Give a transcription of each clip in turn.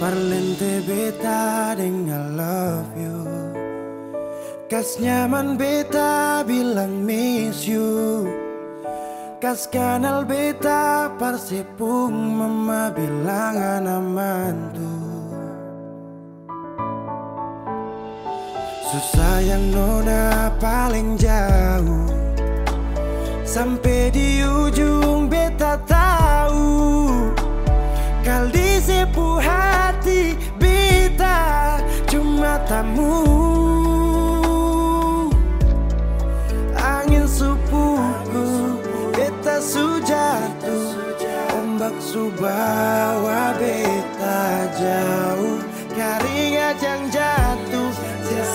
Parlente beta dengan love you. Kas nyaman beta bilang miss you. Kas kanal beta parsepung mama bilang anak tu. Susah yang nona paling jauh. Sampai di ujung beta tahu. Kal di sepuh hati beta cuma tamu. Angin supuku beta su jatuh. Ombak su bawa beta jauh. Keringat yang jatuh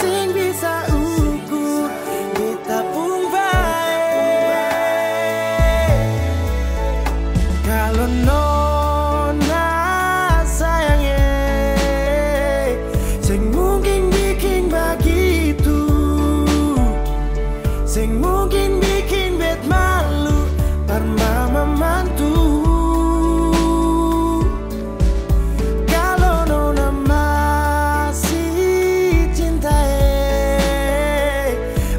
sing bisa ukur beta pun baik. Kalau nona sayangnya sing mungkin bikin begitu, sing mungkin bikin bet malu par mama mantu. Kalau nona masih cinta,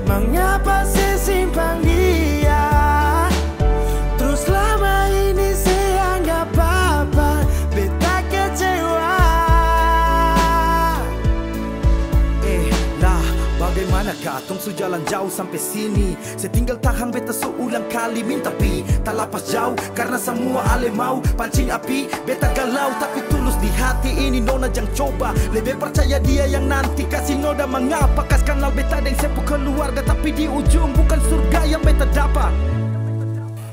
mengapa saya simpan dia? Terus lama ini saya anggap apa, beta kecewa. Lah, bagaimanakah tong su jalan jauh sampai sini? Saya tinggal tahan beta seulang kali minta pi. Tak lapas jauh karena semua ale mau pancing api. Beta galau tapi tulus di hati ini nona jangan coba. Lebih percaya dia yang nanti kasih noda. Mengapa kas kenal beta dan sepuh keluarga, tapi di ujung bukan surga yang beta dapat.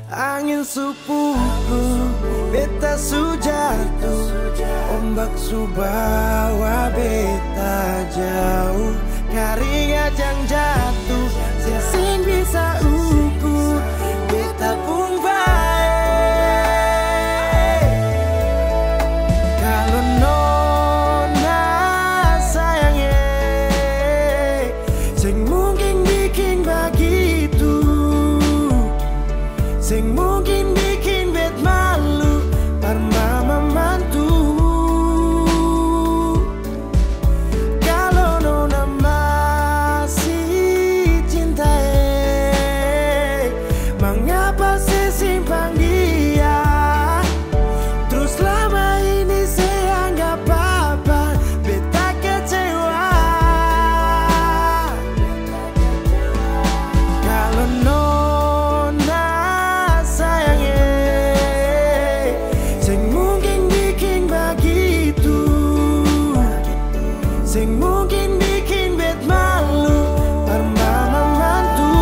Angin supuku beta su jatuh. Ombak su bawa beta jauh. Keringat yang jatuh sing bisa ukur beta pun baik. Kalau nona sayangnya sing mungkin bikin begitu, sing mungkin bikin bet malu par mama mantu. Kalau nona masih cinta, mengapa saya simpan dia? Terus lama ini saya anggap apa, beta kecewa. Kalau nona sayangnya sing mungkin bikin begitu, sing mungkin bikin bet malu par mama mantu.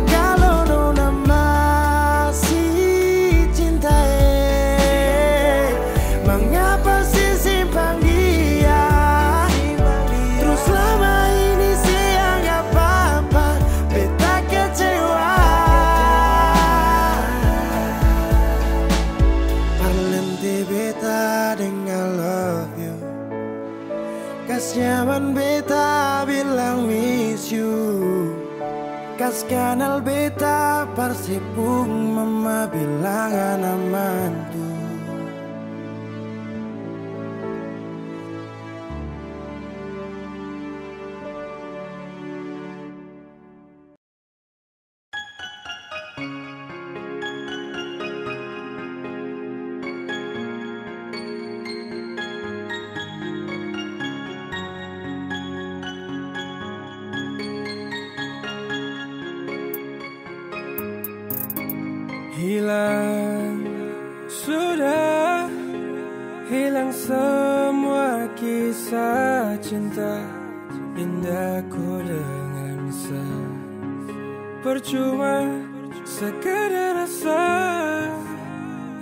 Kalau nona masih cinta, mengapa sih simpan dia? Terus lama ini saya anggap apa, beta kecewa. Parlente beta dengan love you. Kas nyaman beta bilang miss you. Kas kanal beta parsepung mama bilang anak mantu. Hilang, sudah hilang semua kisah cinta indahku denganmu. Percuma sekedar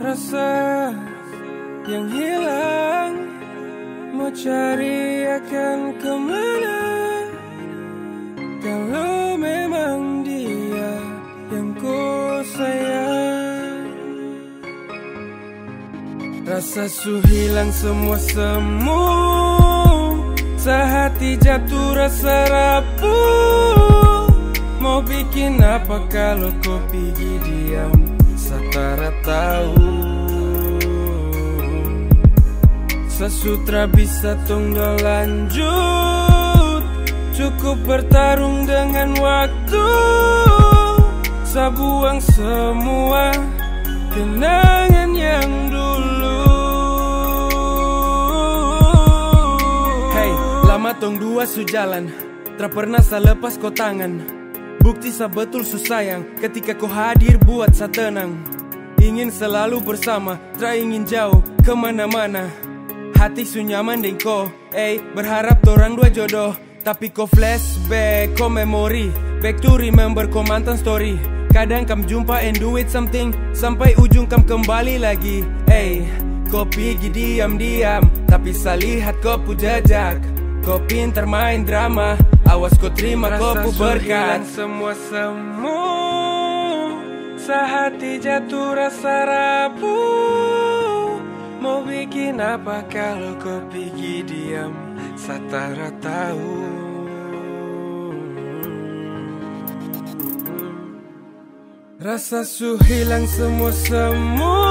rasa yang hilang. Mau cari akan kemana? Kalau memang dia yang ku sayang. Rasa su hilang semua. Sehati jatuh rasa rapuh. Mau bikin apa kalau kau pergi diam? Satara tahu. Rasa sutra bisa tunggu lanjut, cukup bertarung dengan waktu. Sabuang semua kenangan yang dulu. Hey, lama tong dua sujalan, tak pernah sa lepas kau tangan. Bukti sa betul su sayang, ketika kau hadir buat sa tenang. Ingin selalu bersama, tak ingin jauh kemana-mana. Hati su nyaman deng ko, berharap torang dua jodoh. Tapi ko flashback, ko memori, back to remember ko mantan story. Kadang kam jumpa and do it something, sampai ujung kam kembali lagi. Ko pergi diam-diam, tapi sa lihat ko pu jejak. Ko pintar main drama, awas ko terima ko pu berkat. Semua semu, sehati jatuh rasa rapuh. Mau bikin apa kalau kau pergi diam, satara tahu. Rasa su hilang semua semu,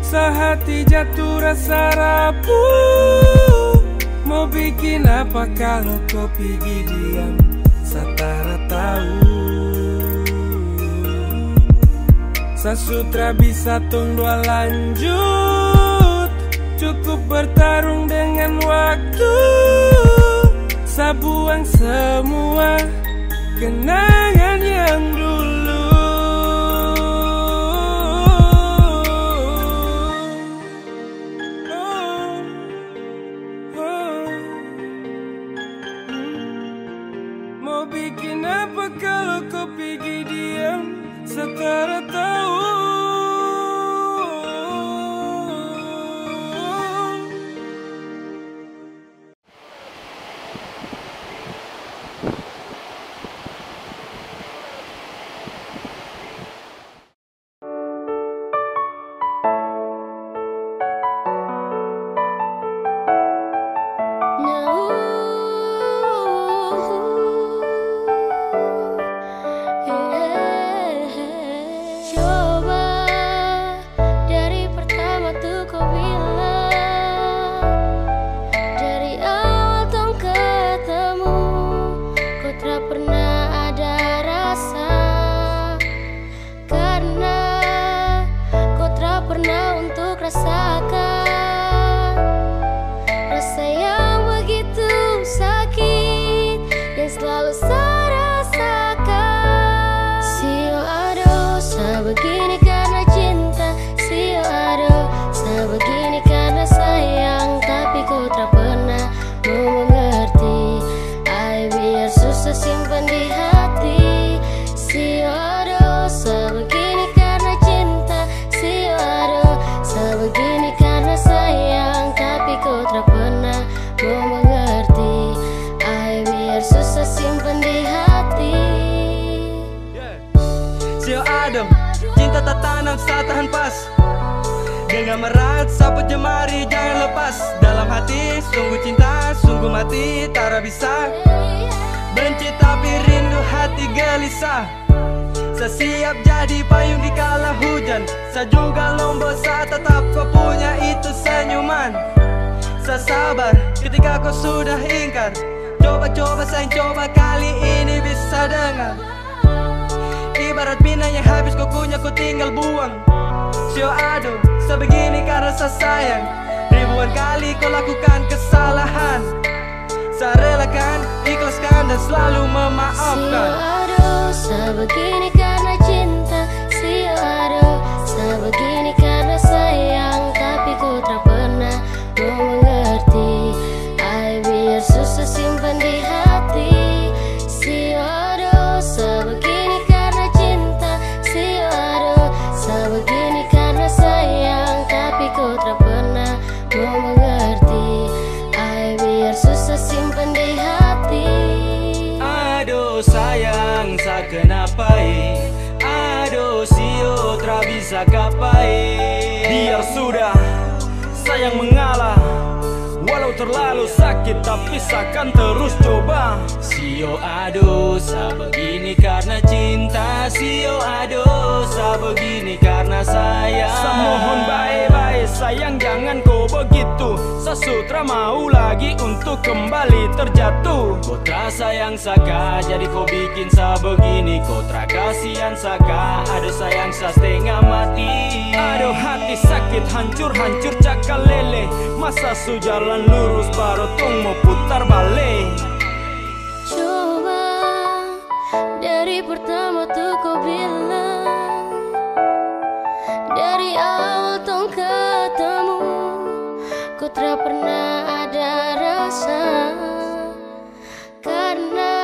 sehati jatuh rasa rapuh. Mau bikin apa kalau kau pergi diam, satara tahu. Sasutra bisa tunggu lanjut, cukup bertarung dengan waktu. Sabuang semua kenangan yang dulu. Mau bikin apa kalau kau pergi diam, setara tahu. Cinta tak tanam saat tahan pas, dengan merat sapu jemari jangan lepas. Dalam hati sungguh cinta sungguh mati, tak bisa benci tapi rindu hati gelisah. Saya siap jadi payung di kala hujan, saya juga lombok saat tetap kau punya itu senyuman. Saya sabar ketika kau sudah ingkar, coba-coba sayang coba kali ini bisa dengar. Ibarat pinang yang habis kau kunyah kau tinggal buang. Sio aduh, sebegini karena saya sayang. Ribuan kali kau lakukan kesalahan, saya relakan, ikhlaskan dan selalu memaafkan. Sio aduh, sebegini karena cinta. Sio aduh, sebegini karena sayang. Tapi ku tak pernah mau mengerti. Ay biar susah simpan di hati. Sio aduh, sebegini karena cinta. Sio aduh, sebegini karena sayang. Tapi ku tak pernah mau mengerti. Ay biar susah simpan di hati. Aduh sayang, sa kenapai. Aduh sio tra bisa kapai. Biar sudah, sayang mengalah. Walau terlalu sakit tapi sakan terus coba. Sio aduh, sa begini karena cinta. Sio aduh, sa begini karena sayang. Sa mohon baik-baik sayang jangan kau begitu. Sasutra mau lagi untuk kembali terjatuh. Kotra sayang saka, jadi kau bikin sa begini. Kotra kasihan saka, aduh sayang sa setengah mati. Aduh hati sakit hancur-hancur cakal lele. Masa su jalan lurus baru tong mau putar balik. Coba dari pertama tuh kau bilang, dari awal tong ketemu kau tak pernah ada rasa. Karena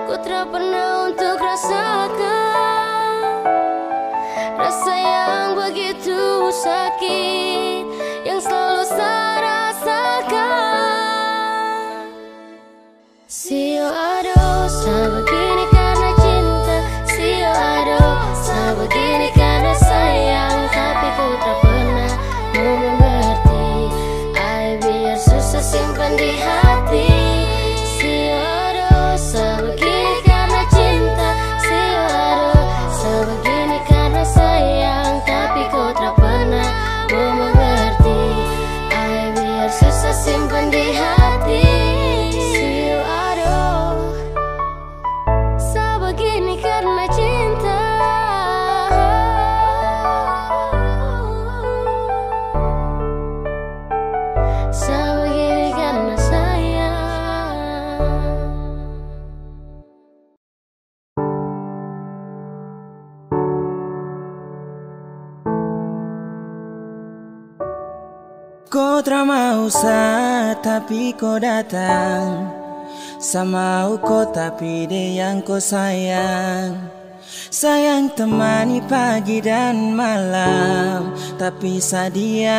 kau tak pernah untuk rasakan rasa yang begitu sakit yang selalu saya rasakan. Sio aduh, sa begini karena cinta. Sio aduh, sa begini karena sayang. Tapi ku tak pernah mau mengerti. Ay biar susah simpan di hati. Sio aduh, sa begini karena cinta. Sio aduh, sa begini karena sayang. Tapi ku tak pernah mau mengerti. Ay biar susah simpan di hati. Sio aduh, sa begini karena cinta. Sa begini karena sayang. Kau tak mau sa, tapi kau datang. Sama kau tapi dia yang kau sayang. Sayang temani pagi dan malam, tapi sa diam.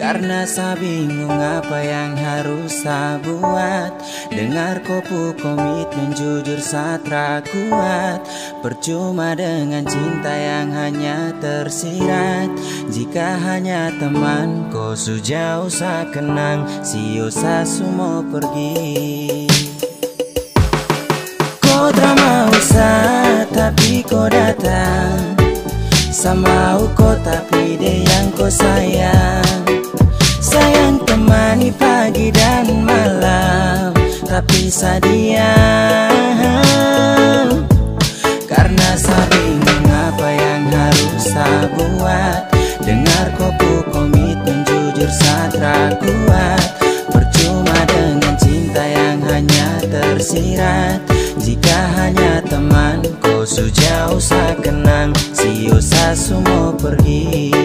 Karena sa bingung apa yang harus sa buat. Dengar kopu komitmen jujur sa tra kuat. Percuma dengan cinta yang hanya tersirat. Jika hanya teman ko sejauh sa kenang. Sio sa sumo pergi. Kau tak mau sa, tapi kau datang. Sama kau tapi dia yang kau sayang. Sayang temani pagi dan malam, tapi sa diam. Karena sa bingung apa yang harus sa buat. Dengar kopu komitmen jujur sa tra kuat. Percuma dengan cinta yang hanya tersirat. Jika hanya teman kau sejauh sa kenang. Sio sa sumo pergi.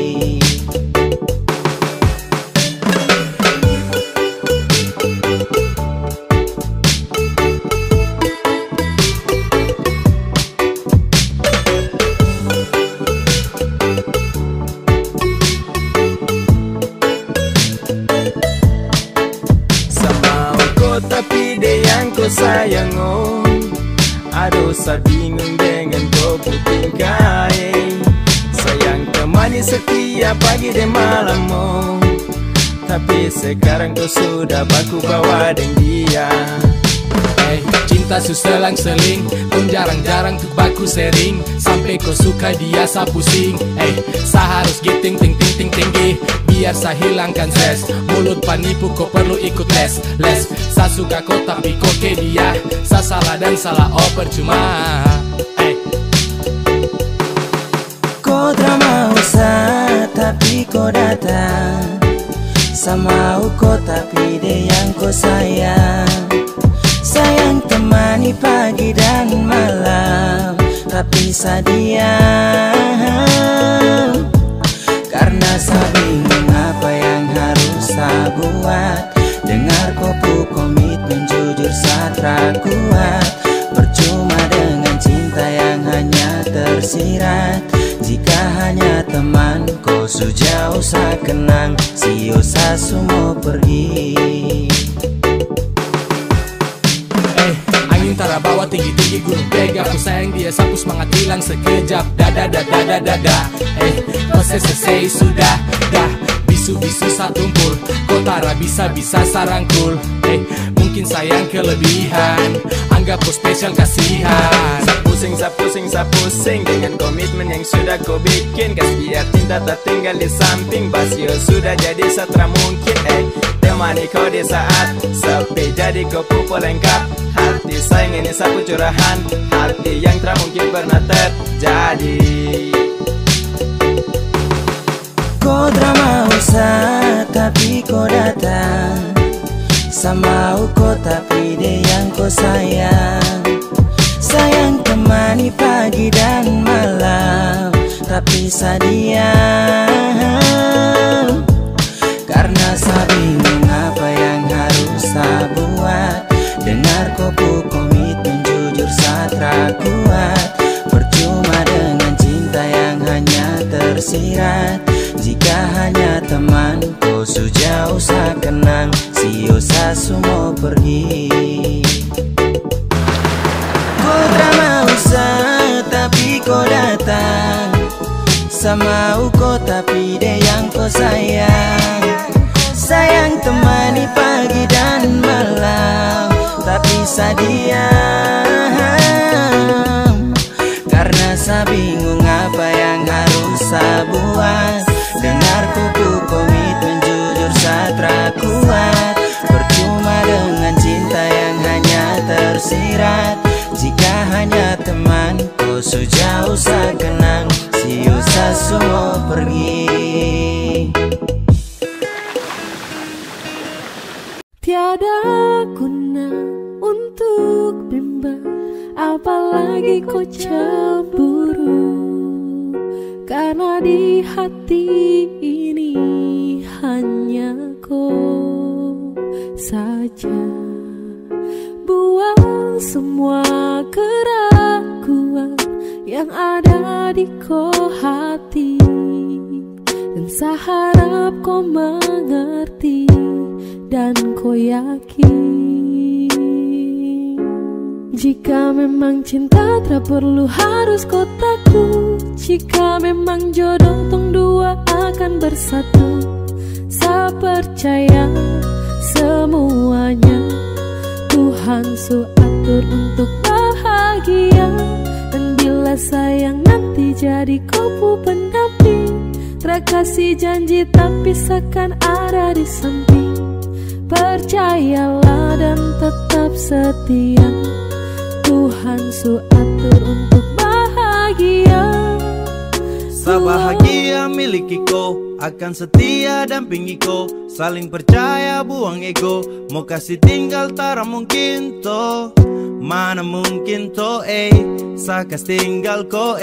Tapi dia yang kau sayang oh. Aduh sa bingung dengan kau tingkai. Sayang temani setiap pagi dan malam oh. Tapi sekarang kau sudah baku bawa dengan dia. Cinta su selang-seling, kau jarang-jarang tuh baku sering. Sampai kau suka dia sa pusing. Sa harus giting ting ting ting tinggi. Biar sa hilangkan stres. Mulut penipu kau perlu ikut les. Sa suka kau tapi kau ke dia. Sa salah dan salah oh percuma. Kau tak mau sa, tapi kau datang. Sama kau tapi dia yang kau sayang. Sayang temani pagi dan malam, tapi sa diam. Karena sa bingung apa yang harus sa buat. Dengar kopu komitmen jujur sa tra kuat. Percuma dengan cinta yang hanya tersirat. Jika hanya teman kau sejauh sa kenang. Sio sa sumo pergi. Angin tara bawa tinggi-tinggi gunung pega. Aku sayang dia sapu semangat hilang sekejap. Dada. Kau selesai sudah dah. Bisu-bisu sa tumpul. Kau tara bisa-bisa sarangkul. Mungkin sayang kelebihan. Anggap kau spesial kasihan. pusing dengan komitmen yang sudah kau bikin. Kasih biar cinta tak tinggal di samping. Basio sudah jadi setra mungkin. Temani kau di saat sepi, jadi kau pupuk lengkap hati. Sayang ini sapu curahan hati yang tak mungkin pernah terjadi. Kau drama usah tapi kau datang, sama kau tapi dia yang kau sayang. Sayang temani pagi dan malam, tapi sadiam. Karena saya bingung apa yang harus saya buat. Dengar kau komitmen jujur saya kuat. Percuma dengan cinta yang hanya tersirat. Jika hanya teman kau sejauh saya kenang, siosa semua pergi. Kau drama usah tapi kau datang, sama kau tapi dia yang kau sayang. Sayang temani pagi dan malam, tapi sadiam. Karena saya bingung apa yang harus saya buat. Dengar kuku komitmen jujur saya kuat. Percuma dengan cinta yang hanya tersirat. Jika hanya teman kau sejauh saya kenang, siosa semua pergi. Tiada guna untuk bimbang, apalagi kau cemburu. Karena di hati ini hanya kau saja. Buang semua keraguan yang ada di kau hati, dan saya harap kau mengerti dan kau yakin. Jika memang cinta tak perlu harus kau takut. Jika memang jodoh tong dua akan bersatu, saya percaya semuanya Tuhan su atur untuk bahagia. Dan bila sayang nanti jadi kau pendamping, terkasih janji tapi seakan ada di samping. Percayalah dan tetap setia, Tuhan su atur untuk bahagia. Sabahagia miliki kau, akan setia dampingi kau. Saling percaya buang ego, mau kasih tinggal tara mungkin to. Mana mungkin to sakas tinggal kau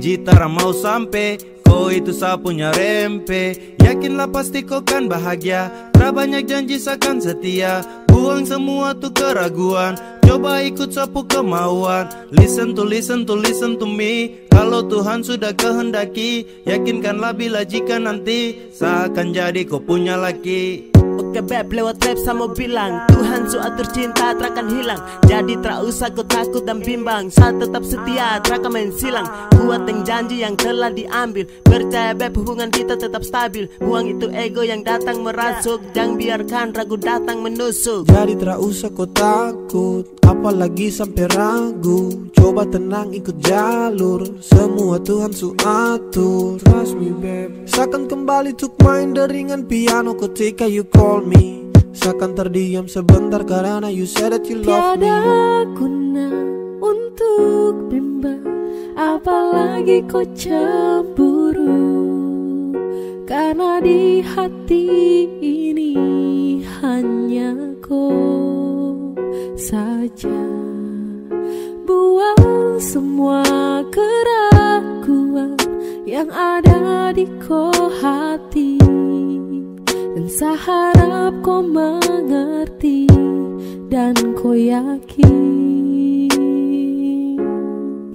jitara mau sampai. Kau itu saya punya rempe. Yakinlah pasti kau kan bahagia. Tak banyak janji seakan setia. Buang semua tuh keraguan. Coba ikut sapu kemauan. Listen to me. Kalau Tuhan sudah kehendaki, yakinkanlah bila jika nanti saya akan jadi kau punya laki. Oke beb, lewat rap sama bilang Tuhan su atur cinta terakan hilang. Jadi tak usah kau takut dan bimbang. Saya tetap setia, terakan main silang. Buat yang janji yang telah diambil. Percaya beb, hubungan kita tetap stabil. Buang itu ego yang datang merasuk. Jangan biarkan ragu datang menusuk. Jadi tak usah kau takut, apalagi sampai ragu. Coba tenang ikut jalur, semua Tuhan su atur. Trust me babe. Seakan kembali tuk main deringan piano ketika you call me. Seakan terdiam sebentar karena you said that you love me. Tiada guna untuk bimbang, apalagi kau cemburu. Karena di hati ini hanya kau saja. Buang semua keraguan yang ada di kau hati, dan saya harap kau mengerti dan kau yakin.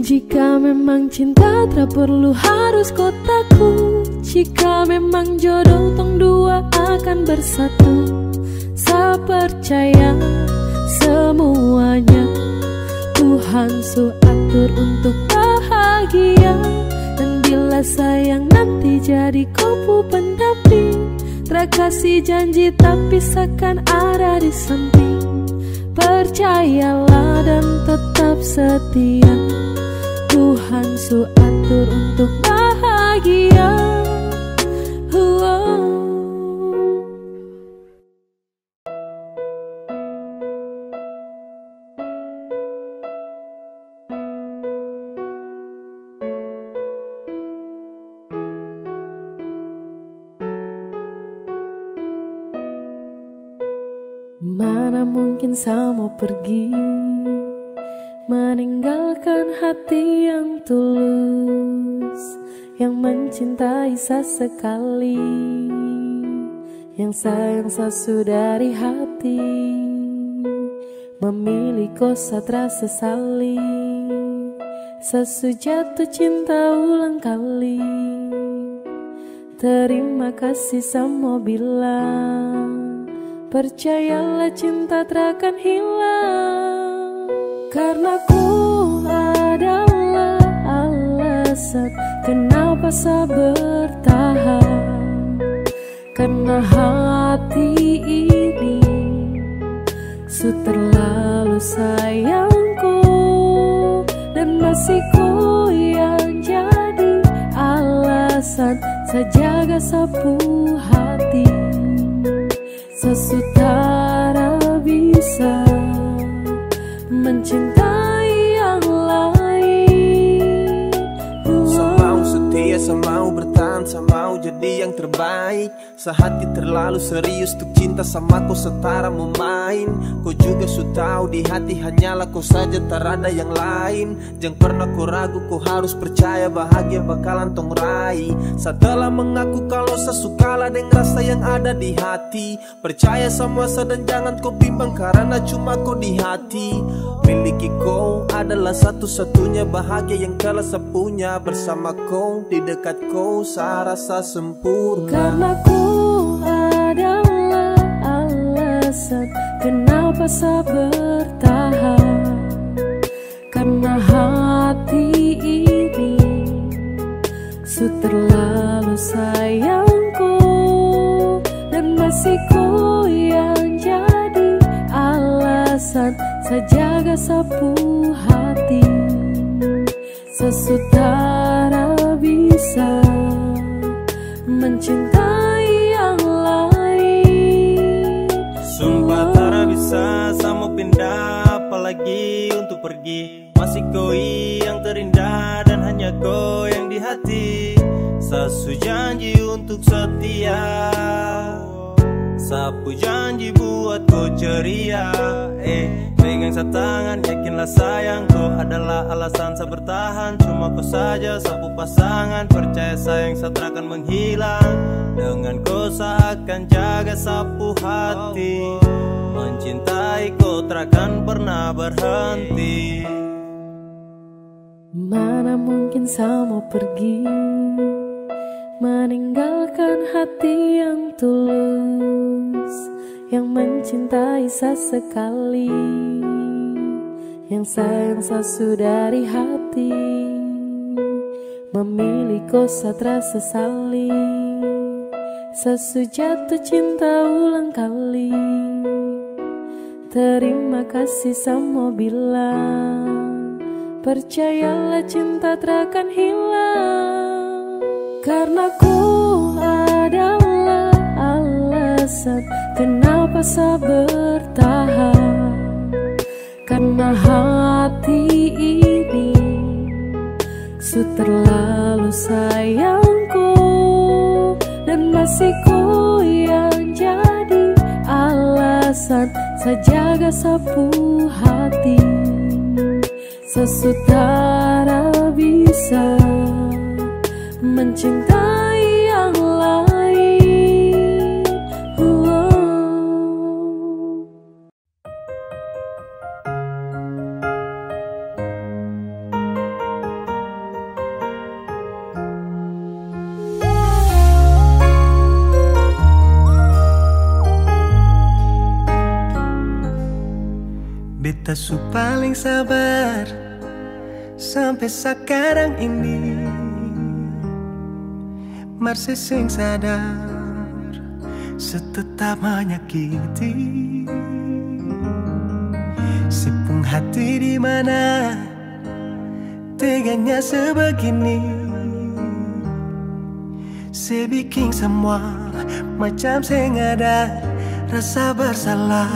Jika memang cinta tak perlu harus kau takut. Jika memang jodoh tong dua akan bersatu, saya percaya semuanya Tuhan su atur untuk bahagia. Dan bila sayang nanti jadi kau pendamping, terkasih janji tapi seakan ada di samping. Percayalah dan tetap setia, su atur untuk bahagia. Mana mungkin saya mau pergi, meninggalkan hati yang tulus, yang mencintai sesekali, yang sayang sesudah dari hati, memilih kau satra sesali, sesu jatuh cinta ulang kali. Terima kasih sama bilang, percayalah cinta takkan hilang. Karena ku adalah alasan kenapa saya bertahan. Karena hati ini su terlalu sayangku, dan masih ku yang jadi alasan saya jaga sapu hati. Sesutara bisa mencintai yang lain. Saya mau setia, saya mau bertahan, saya mau jadi yang terbaik. Sehati terlalu serius untuk cinta sama kau setara memain. Kau juga su tahu di hati hanyalah kau saja, tak ada yang lain. Jangan pernah kau ragu, kau harus percaya bahagia bakalan tong raih. Setelah mengaku kalau saya sukalah dengan rasa yang ada di hati. Percaya sama saya dan jangan kau bimbang karena cuma kau di hati. Miliki kau adalah satu-satunya bahagia yang telah saya punya. Bersama kau, di dekat kau, saya rasa sempurna. Karena ku adalah alasan kenapa saya bertahan. Karena hati ini su terlalu sayangku, dan masih ku yang jadi alasan saya jaga sapu hati. Sesutara bisa mencintai yang lain. Sumpah tak bisa sama pindah, apalagi untuk pergi. Masih kau yang terindah dan hanya kau yang di hati. Sasu janji untuk setia, sapu janji buat kau ceria. Pegang sa tangan, yakinlah sayang, kau adalah alasan saya bertahan. Cuma kau saja sapu pasangan, percaya sayang saya takkan menghilang. Dengan kau saya akan jaga sapu hati, mencintai kau takkan pernah berhenti. Mana mungkin saya mau pergi, meninggalkan hati yang tulus, yang mencintai sesekali, yang sayang sesudah dari hati, memilih kau satra sesali, sesu jatuh cinta ulang kali. Terima kasih sama bilang, percayalah cinta takkan hilang. Karena ku adalah alasan kenapa saya bertahan. Karena hati ini su terlalu sayangku, dan masih ku yang jadi alasan saya jaga sapu hati. Sesutara bisa mencintai yang lain. Beta su paling sabar sampai sekarang ini, masih sing sadar setetap menyakiti. Sepung hati di mana teganya sebegini. Saya bikin semua macam saya nggak ada rasa bersalah.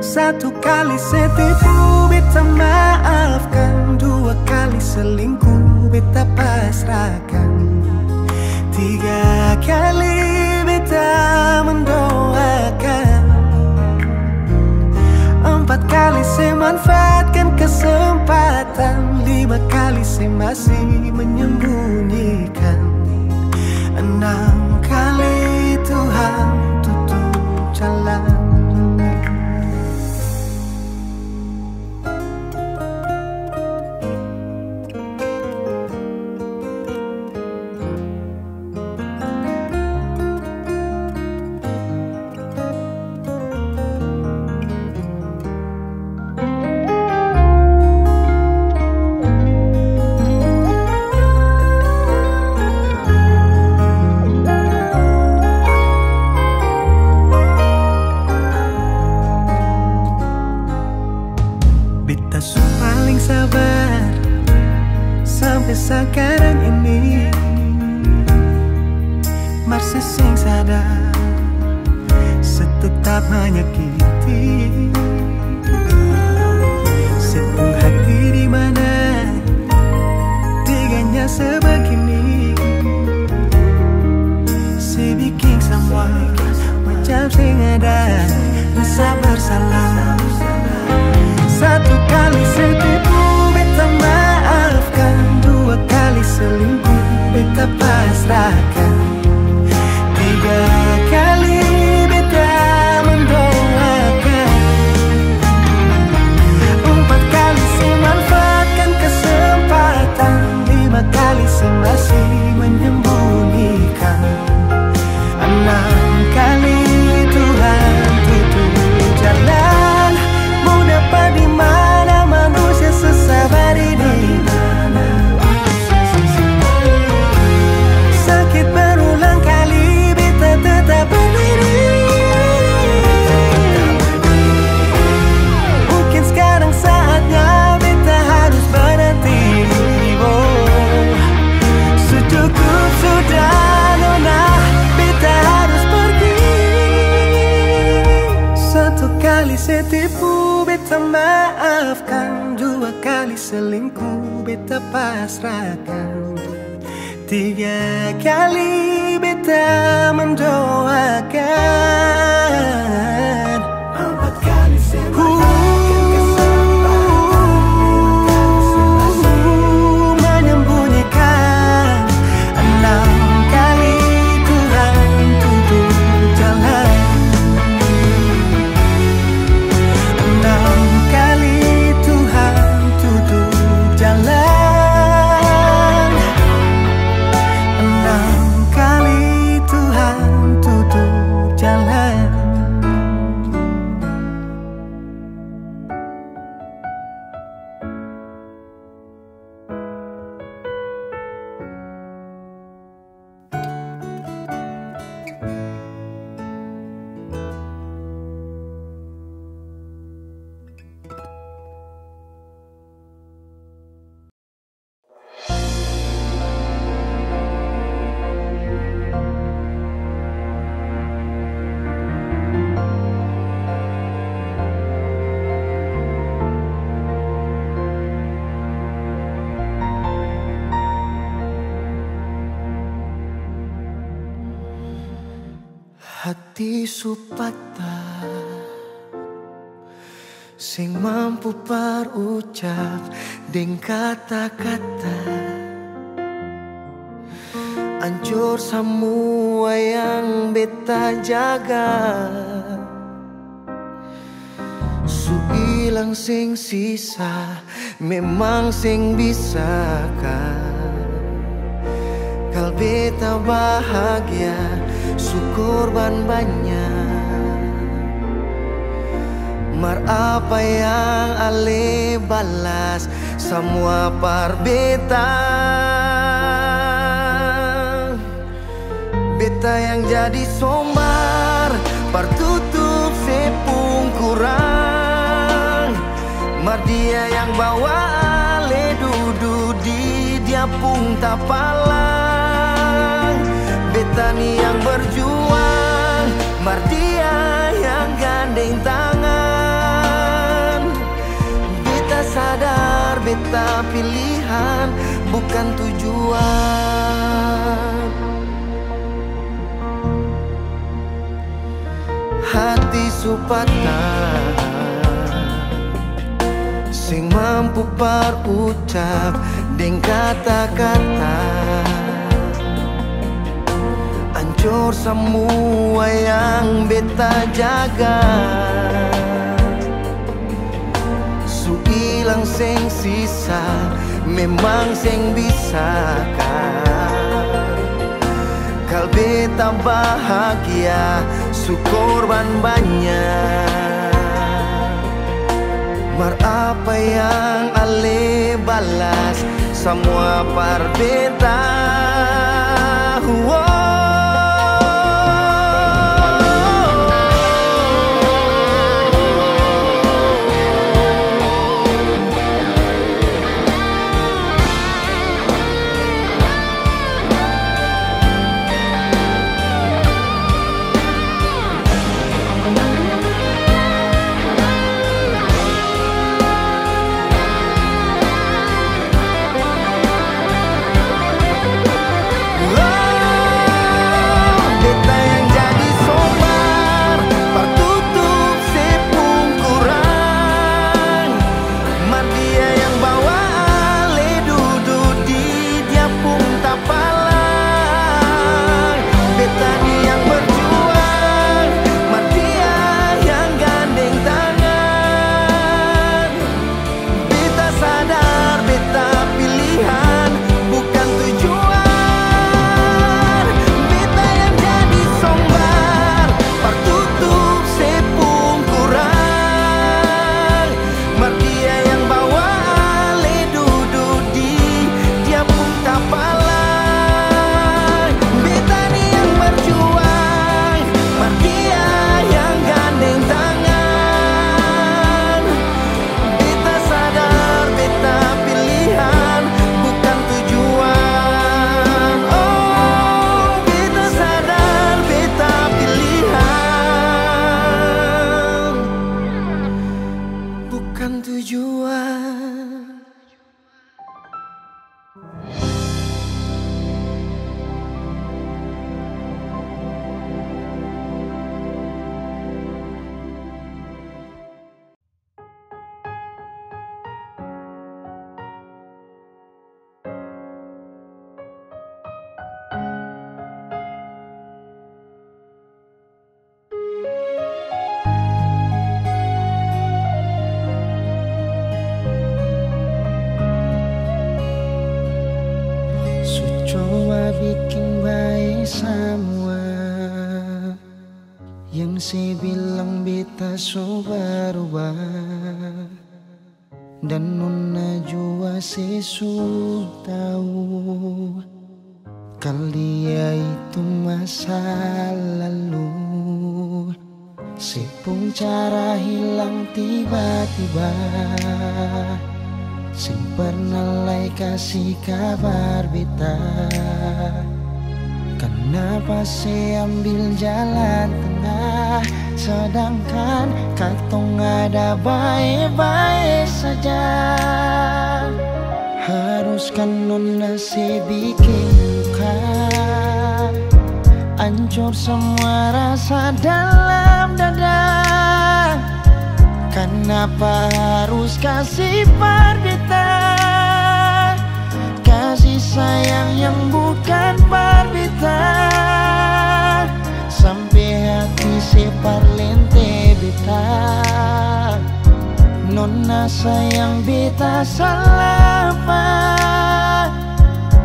Satu kali saya tipu, beta maafkan. Dua kali selingkuh, beta pasrahkan. Tiga kali beta mendoakan. Empat kali saya manfaatkan kesempatan. Lima kali saya masih menyembunyikan. Enam kali Tuhan tutup jalan. Sekarang ini masih sing sadar setetap menyakiti. Sepenuh hati di mana teganya sebegini. Saya bikin semua macam sing ada rasa bersalah. Satu kali saya tipu, beta maafkan. Dua kali selingkuh, beta pasrahkan. Tiga kali beta mendoakan. Empat kali saya manfaatkan kesempatan. Lima kali saya masih menyembunyikan. Enam kali Tuhan tutup jalan. Mau dapat di mana manusia sesabar ini? Sakit berulang kali, beta tetap berdiri. Mungkin sekarang saatnya beta harus berhenti. Oh, secukup sudah nona, beta harus pergi. Satu kali saya tipu, beta maafkan. Dua kali selingkuh, beta pasrahkan. Tiga kali beta mendoakan. Empat kali saya manfaatkan kesempatan. Lima kali saya masih menyembunyikan. Enam kali Tuhan tutup jalan. Enam kali Tuhan tutup jalan. Hati supata sing mampu parucap deng kata-kata. Hancur semua yang beta jaga. Su ilang sing sisa memang sing bisakah kal beta bahagia. Syukur banyak. Mar apa yang ale balas semua parbeta. Beta yang jadi sombar partutup sepung kurang. Mar dia yang bawa ale dulu. pun tak palang. Betani yang berjuang, Mardia yang gandeng tangan. Beta sadar beta pilihan bukan tujuan. Hati supatah sing mampu parucap deng kata-kata, hancur semua yang beta jaga. Su ilang sing sisa, memang sing bisakah kal beta bahagia, su korban banyak. Mar apa yang ale balas semua par beta. bikin baik semua. Yang saya bilang beta so berubah, dan nona jua sesu tahu kalau dia itu masa lalu. Sepung cara hilang tiba-tiba, sing pernah lai kasih kabar beta. Kenapa saya ambil jalan tengah, sedangkan katong ada baik-baik saja. Haruskan nona saya bikin luka, hancur semua rasa dalam dada. Kenapa harus kasih parbita, kasih sayang yang bukan parbita, sampai hati separ lente beta. Nona sayang beta salah apa,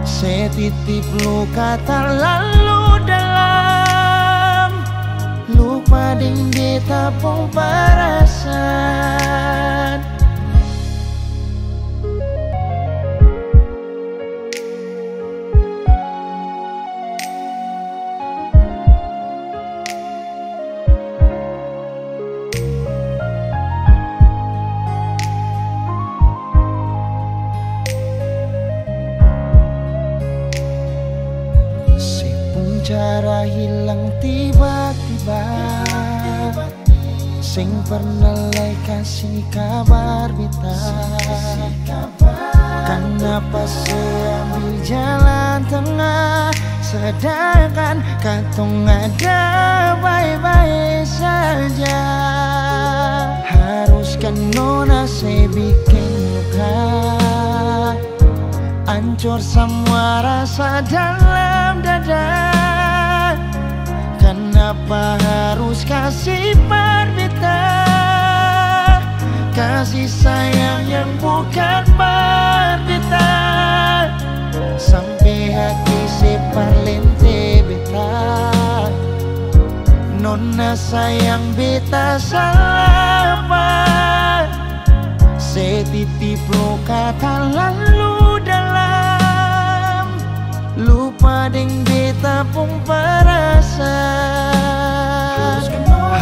saya titip luka terlalu dalam, lupa ding beta pun perasaan. cara hilang tiba-tiba. Sing pernah lay kasih kabar beta. Kenapa saya ambil jalan tengah, sedangkan kantong ada baik-baik saja. Haruskan nona saya bikin luka, hancur semua rasa dalam dada. Kenapa harus kasih berbeda, kasih sayang yang bukan berbeda. Sampai hati separlente beta. Nona sayang beta salah apa, setitip luka tak lalu dalam. Lupa deng beta pun perasaan.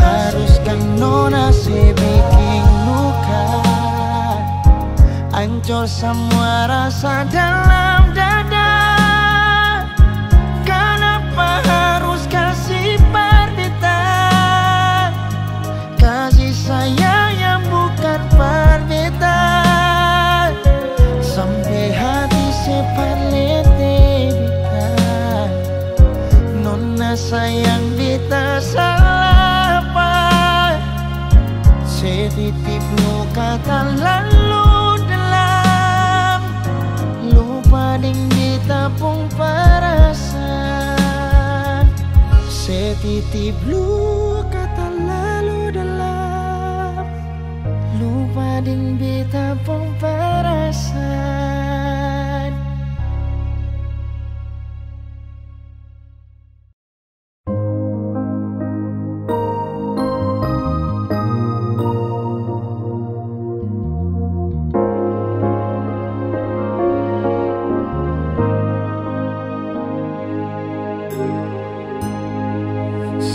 Haruskan nona se bikin luka, hancur semua rasa dalam dada. Kenapa harus kasih berbeda, kasih sayang yang bukan berbeda. Sampai hati separlente beta. Nona sayang beta salah apa, setitip luka tak lalu dalam. Lupa deng beta pun perasaan, setitip luka tak lalu dalam. Lupa deng beta pun perasaan.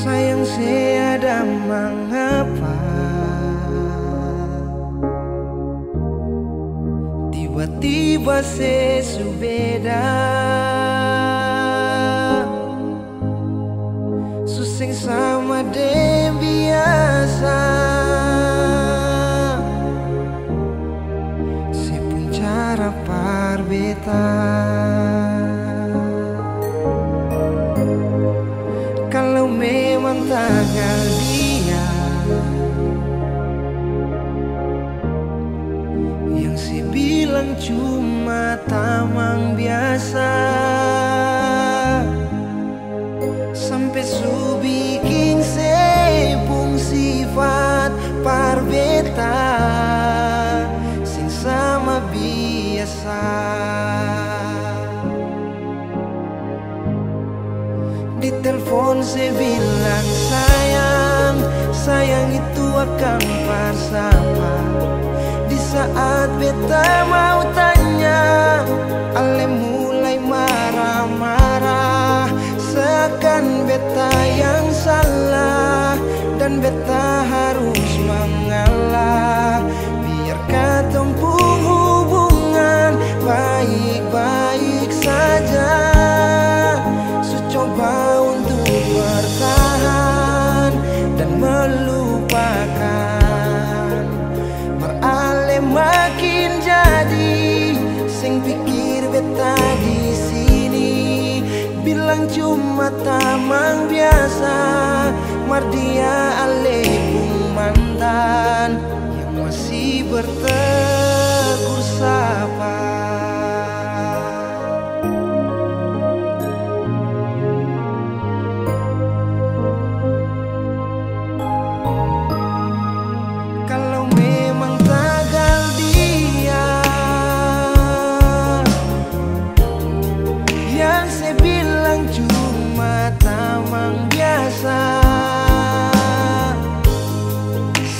Sayang saya mengapa tiba-tiba sesubeda, susing sama dem biasa. Sepun cara parbeta. Kalau memang tanggal dia yang si bilang cuma tamang biasa, sampai su bikin sepung sifat parbeta sing sama biasa. Di telepon saya bilang sayang, sayang itu akan bersama. Di saat beta mau tanya, ale mulai marah-marah, seakan beta yang salah dan beta harus mengalah. Biar katong hubungan baik-baik saja. Coba untuk bertahan dan melupakan, beralih makin jadi sing pikir beta di sini. Bilang cuma tamang biasa, mardia alaikum mantan yang masih bertegur sapa.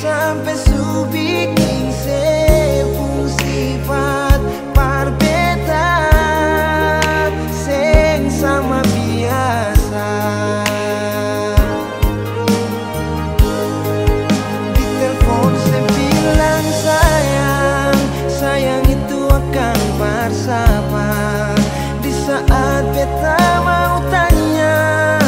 Sampai su bikin sepung sifat parbeta sing sama biasa. Di telepon saya bilang sayang, sayang itu akan bersama. Di saat beta mau tanya,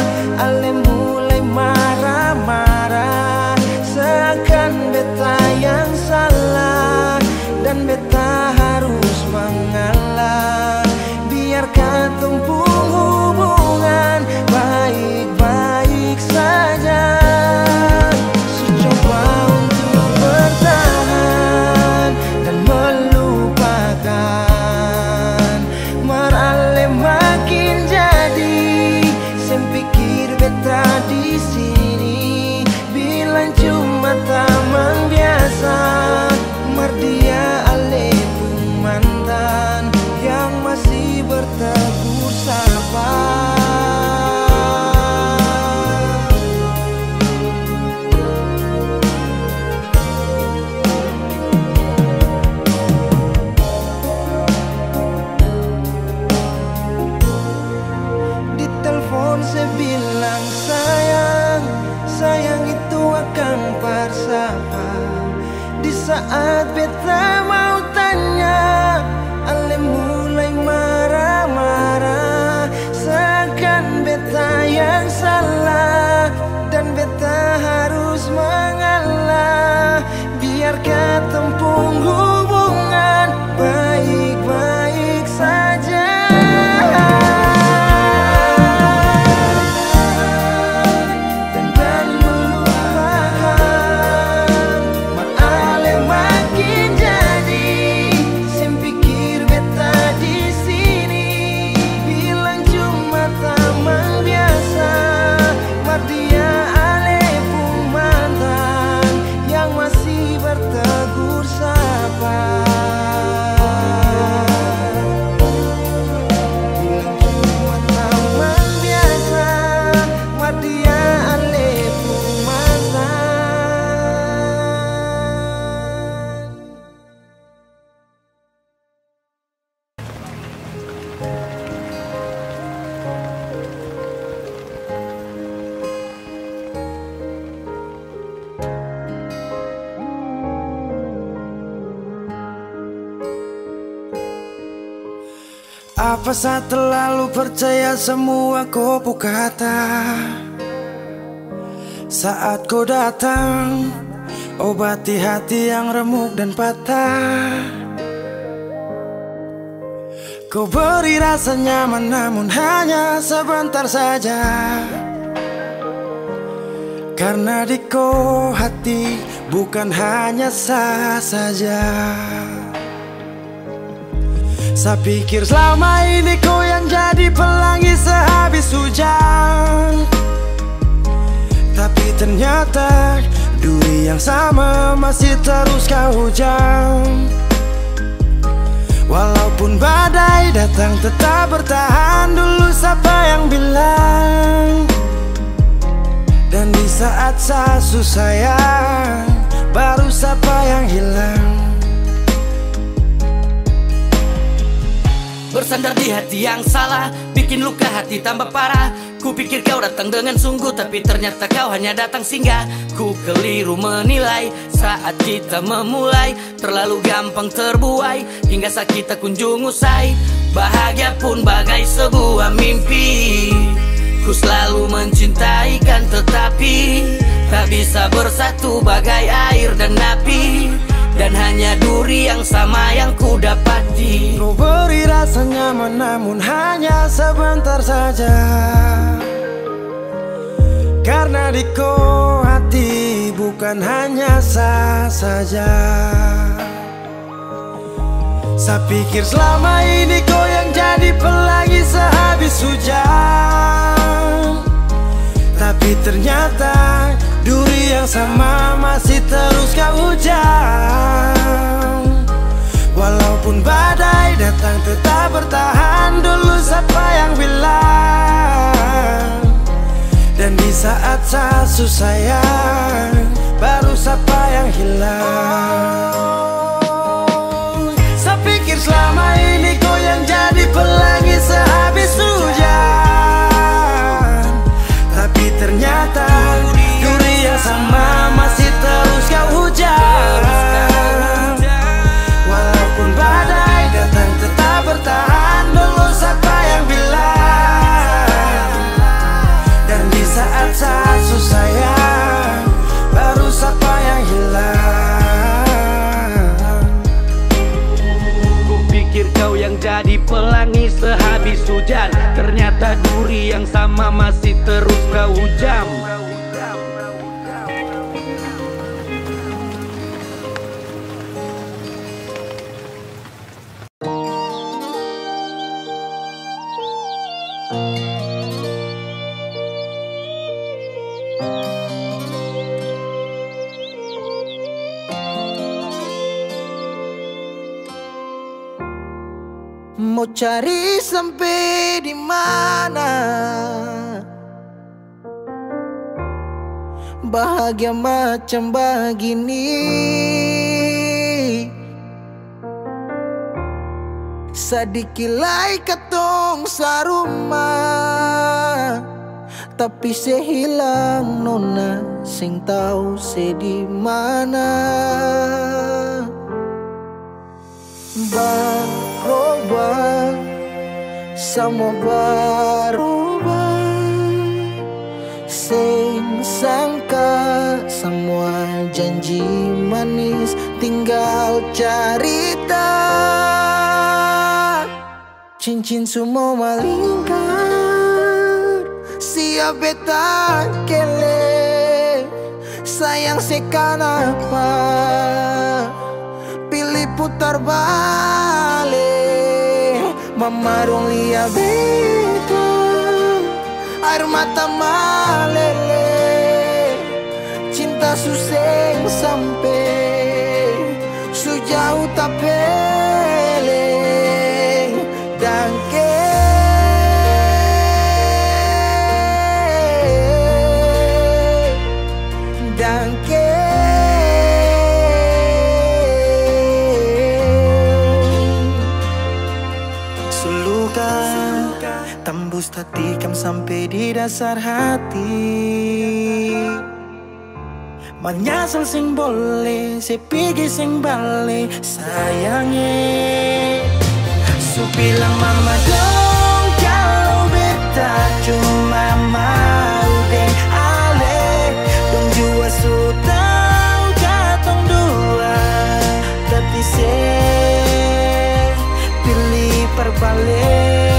saat beta mau tanya, ale mulai marah-marah, seakan beta yang salah dan beta harus mengalah. Biar ketempung hubungan baik-baik saja. Apa saya terlalu percaya semua kopu kata? Saat kau datang, obati hati yang remuk dan patah. Kau beri rasa nyaman namun hanya sebentar saja. Karena di kau hati bukan hanya sah saja. Saya pikir selama ini kau yang jadi pelangi sehabis hujan, tapi ternyata duri yang sama masih terus kau hujam. Walaupun badai datang tetap bertahan, dulu siapa yang bilang. Dan di saat saya susah baru siapa yang hilang. Bersandar di hati yang salah, bikin luka hati tambah parah. Ku pikir kau datang dengan sungguh, tapi ternyata kau hanya datang singgah. Ku keliru menilai saat kita memulai, terlalu gampang terbuai hingga sakit tak kunjung usai. Bahagia pun bagai sebuah mimpi, ku selalu mencintai kan, tetapi tak bisa bersatu bagai air dan api. Dan hanya duri yang sama yang ku dapati. Kau beri rasa nyaman namun hanya sebentar saja. Karena di kau hati bukan hanya sah saja. Saya pikir selama ini kau yang jadi pelangi sehabis hujan, tapi ternyata duri yang sama masih terus kau hujam. Walaupun badai datang tetap bertahan, dulu siapa yang bilang. Dan di saat saya susah baru siapa yang hilang. Saya pikir selama ini kau yang jadi pelangi sehabis hujan, tapi ternyata duri yang sama masih terus kau hujam. Walaupun badai datang tetap bertahan, dulu siapa yang bilang. Dan di saat saya susah baru siapa yang hilang. Ku pikir kau yang jadi pelangi sehabis hujan, ternyata duri yang sama masih terus kau hujam. Mau cari sampai di mana bahagia macam begini? Sadikilai katong sarumah, tapi sehilang nona sing tahu se di mana. berubah, semua berubah. Sing sangka semua janji manis tinggal cerita. Cincin semua melingkar, siap beta kele. Sayang sekan apa, pilih putar balik. Memarung liat beta, air mata meleleh. Cinta suseng sampai sejauh tak pele. Dangke Dangke Suluka tembus tatikam sampai di dasar hati. Menyesal sing boleh, sepigi sing balik sayangnya. Su bilang mama dong kalau beta cuma mau deng ale. Dong jua su tau katong dua, tapi se pilih perbalik.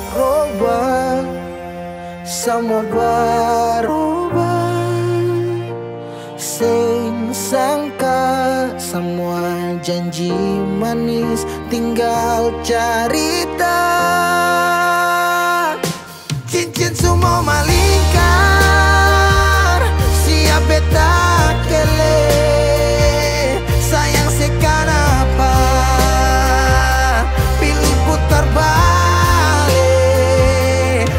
Berubah, semua berubah. Sing sangka semua janji manis tinggal cerita. Cincin semua melingkar, siap beta kele. Sayang sekan apa, pilih putar balik.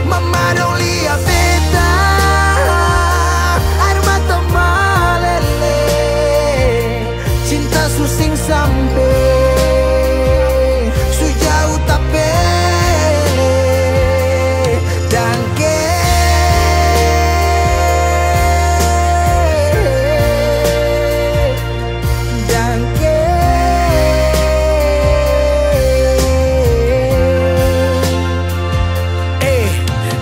Memadong liat beta, air mata meleleh. Cinta susing sampai sejauh tak pele. Dangke Dangke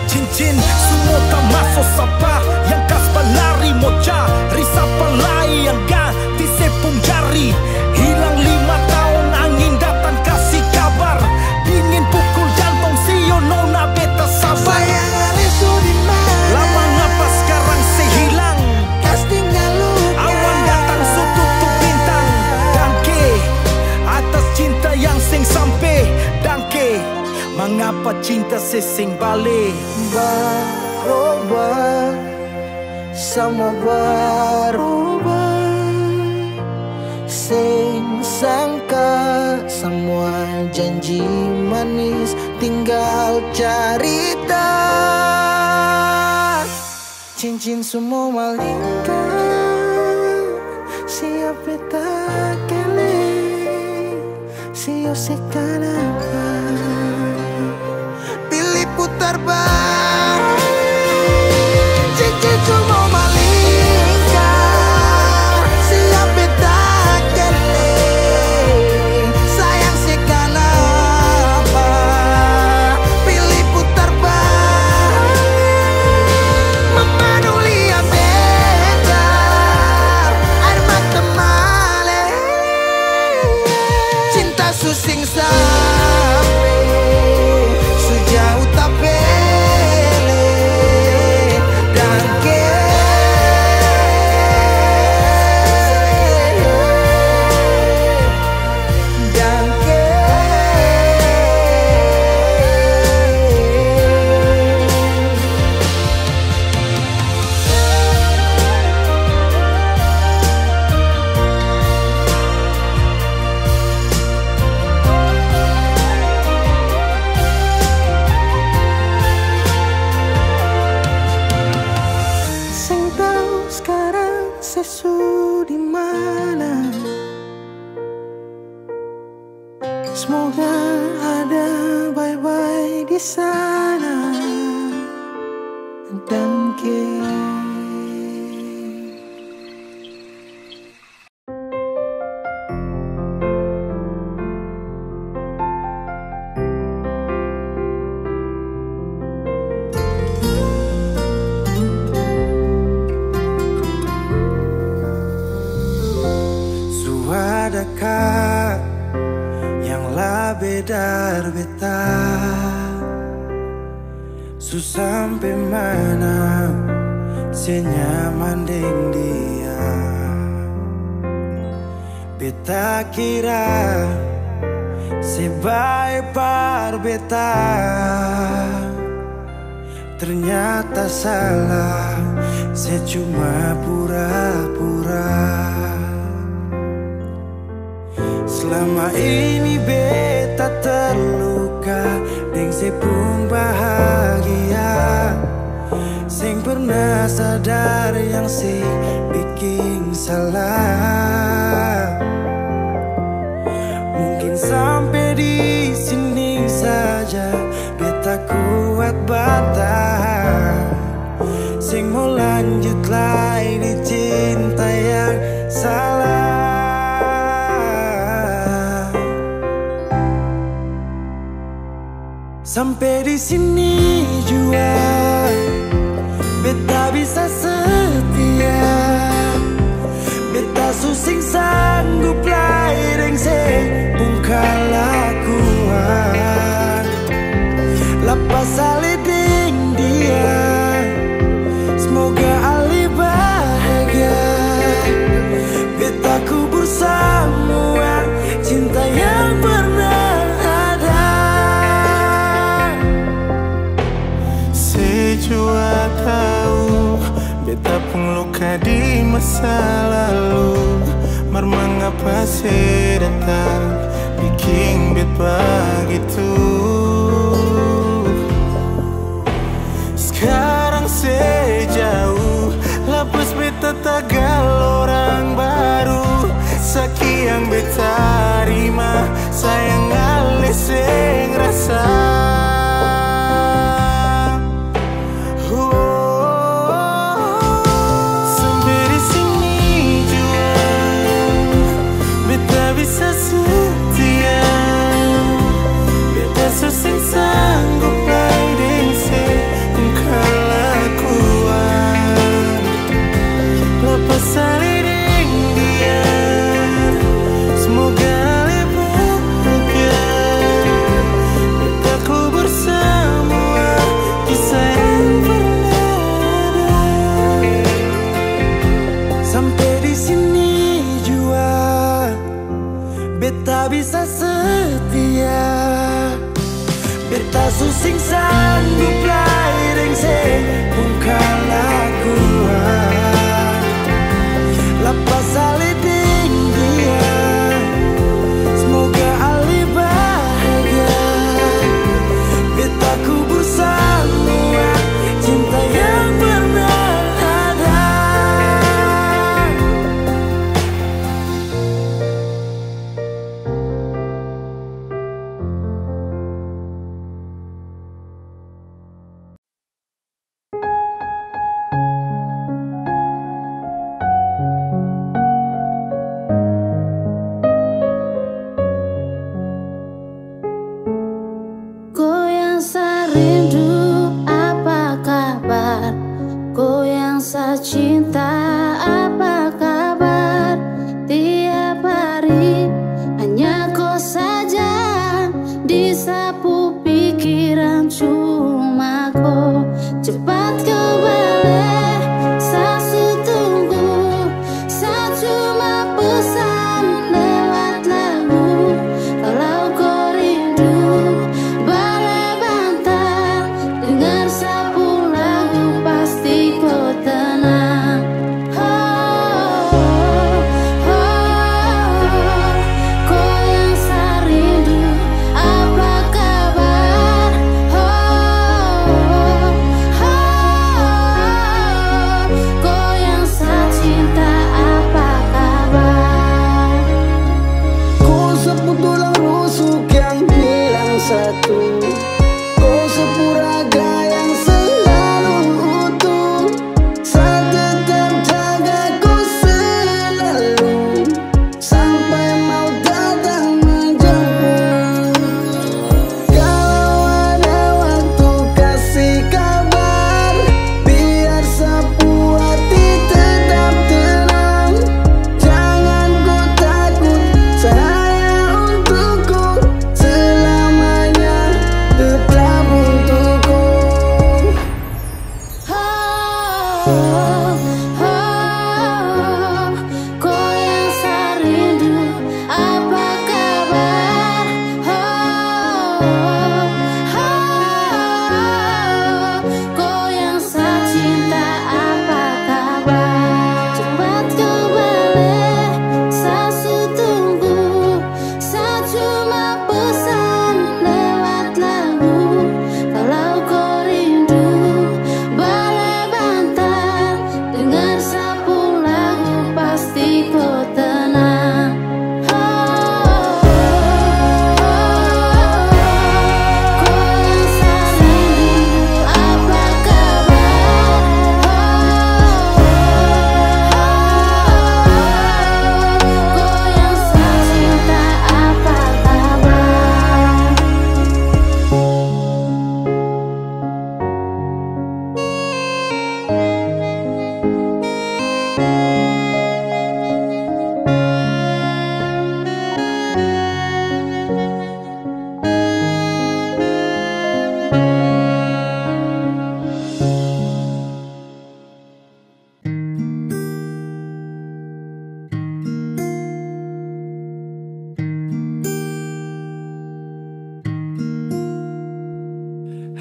cincin semua tak masuk sapa. Yang kas balari moca, risapa lai yang ganti sepung jari. Hilang 5 tahun angin datang kasih kabar. Dingin pukul jantung sio nona beta sabar. Bayangan itu di mana? Lama ngapa sekarang sehilang? Kas tinggal luka. Awan datang su tutup bintang. Dangke atas cinta yang sing sampai. Dangke mengapa cinta sesing balik. Berubah, semua berubah. Sing sangka semua janji manis tinggal cerita. Cincin semua melingkar, siap beta kele. Siap sekan apa, pilih putar balik. Cincin semua melingkar, siap beta kele. Sayang sekan apa, pilih putar balik. Memadung liat beta, air mata meleleh. Cinta susing sampai sejauh tak pele. Dangke Dangke sing tahu sekarang sesu di mana. Semoga ada bye-bye di sana. Dangke bedar beta su sampai mana senyaman deng dia. Beta kira sebaik par beta, ternyata salah, saya cuma pura-pura. Selama ini beta terluka deng sepung bahagia, sing pernah sadar yang si bikin salah. Mungkin sampai di sini saja beta kuat bertahan, sing mau lanjut lagi di cinta yang salah. Sampai di sini jua beta bisa setia, beta susing sanggup lai deng sepung kalakuan. Lepas ale deng dia, semoga ale bahagia. Beta kubur semua cinta yang pernah ada. Sejua tahu beta pun luka di masa lalu, mar mengapa saya datang bikin beta begitu. Sekarang sejauh lepas beta tagal orang baru, sekian beta terima sayang ale sing rasa. Bisa setia, beta susing sanggup lai deng sepung kalakuan. Lepas ale deng dia, semoga ale bahagia. Beta kubur semua kisah yang pernah ada. Sampai di sini jua beta bisa setia, beta susing sanggup lai deng sepung kalakuan. Lepas ale deng dia, semoga ale bahagia. Beta kubur semua cinta yang pernah ada.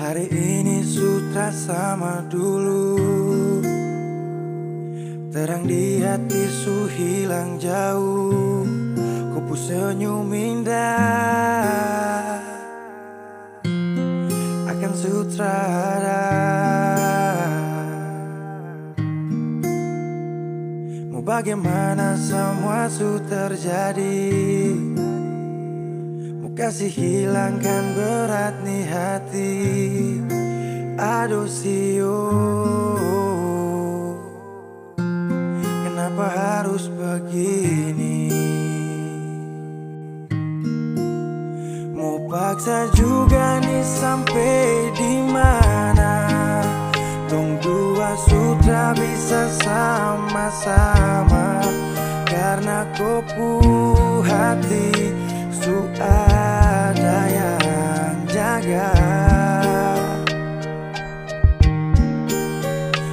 Hari ini sutra sama dulu. Terang di hati su hilang jauh. Kupu senyum indah akan sutradara. Mau bagaimana semua su terjadi. Kasih hilangkan berat nih hati. Aduh sio, kenapa harus begini? Mau paksa juga nih sampai di mana? Tong dua sutra bisa sama-sama. Karena kopu hati su ada yang jaga.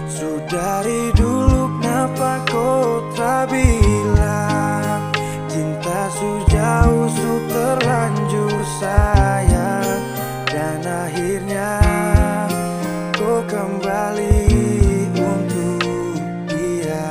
Su dari dulu kenapa kau tak bilang? Cinta su jauh su terlanjur sayang. Dan akhirnya kau kembali untuk dia.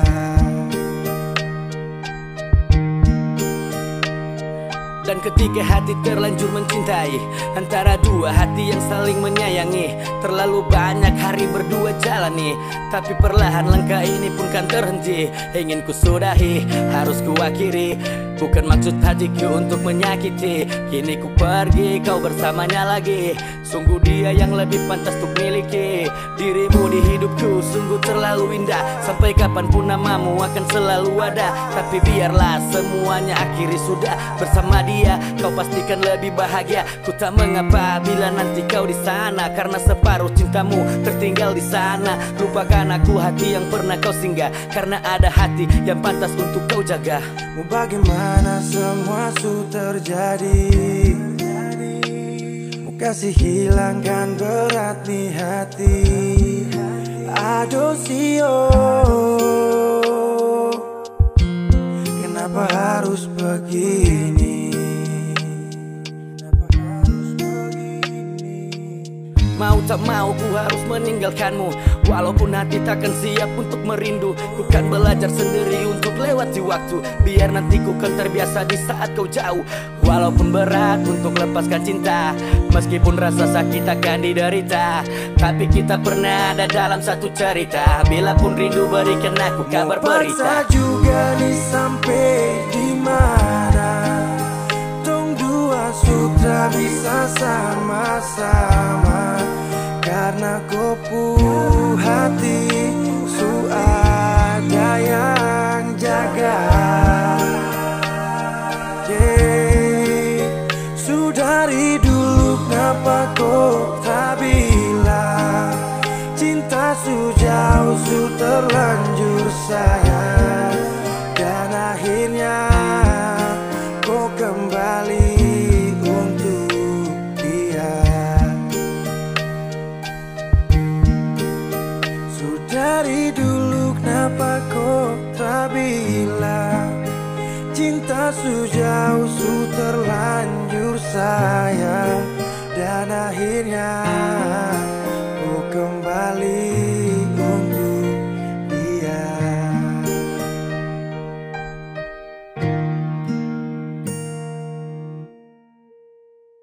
Dan ketika hati terlanjur mencintai antara dua hati yang saling menyayangi, terlalu banyak hari berdua jalani, tapi perlahan langkah ini pun kan terhenti. Ingin ku sudahi, harus ku akhiri. Bukan maksud hatiku untuk menyakiti. Kini ku pergi, kau bersamanya lagi. Sungguh dia yang lebih pantas untuk miliki. Dirimu di hidupku sungguh terlalu indah. Sampai kapanpun namamu akan selalu ada. Tapi biarlah semuanya akhiri sudah. Bersama dia kau pastikan lebih bahagia. Ku tak mengapa bila nanti kau di sana, karena separuh cintamu tertinggal di sana. Lupakan aku hati yang pernah kau singgah, karena ada hati yang pantas untuk kau jaga. Mau bagaimana semua su terjadi. Mau kasih hilangkan berat nih hati. Aduh sio, kenapa harus begini? Mau tak mau ku harus meninggalkanmu. Walaupun hati takkan siap untuk merindu, ku kan belajar sendiri untuk lewati waktu. Biar nanti ku kan terbiasa di saat kau jauh. Walaupun berat untuk lepaskan cinta, meskipun rasa sakit akan diderita, tapi kita pernah ada dalam satu cerita. Bila pun rindu berikan aku kabar berita. Paksa juga nih sampai di mana? Tong dua sutra bisa sama-sama. Karena kopu hati su ada yang jaga. Su dari dulu kenapa kau tak bilang? Cinta su jauh su terlanjur sayang. Dan akhirnya kau kembali untuk dia. Dari dulu kenapa kau tak bilang? Cinta su jauh su terlanjur sayang. Dan akhirnya